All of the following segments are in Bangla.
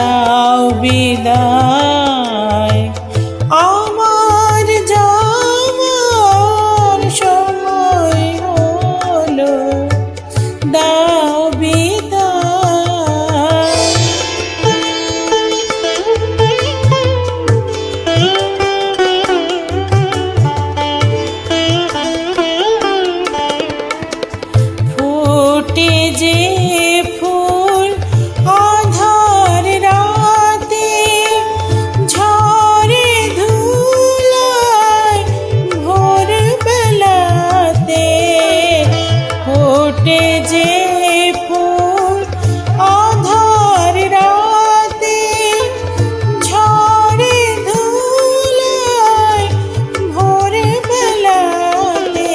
দাও বিদায় আমার যাওয়ার সময় হলো দাও বিদায় ফুটে যে ফুল আধার রাতে ঝরে ধুলায় ভোর বেলাতে ফুটে যে ফুল আধার রাতে ঝরে ধুলায় ভোর বেলাতে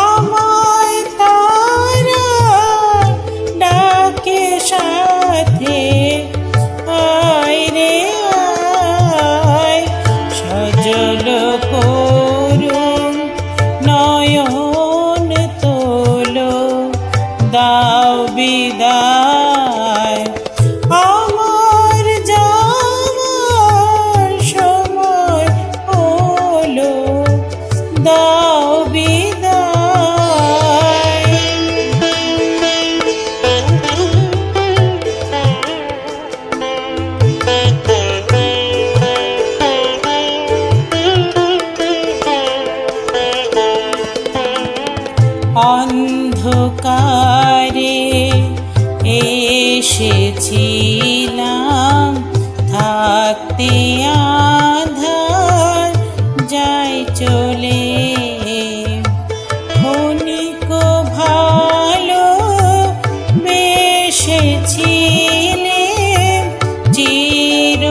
আমায় তারা ডাকে সাথে আয় রে আয় সজল করুণ নয়ন তোলো দাও বিদায় আমার যাওয়ার সময় হলো দাও বিদায় অন্ধকারে এসেছিলাম থাকতে আঁধার যাই চলে ক্ষণিক ভালো বেসেছিলে চিরকালে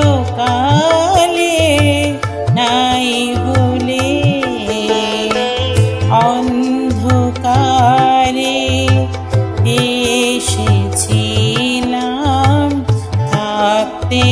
নাই বলে অন্ধকারে এসেছিলাম থাকতে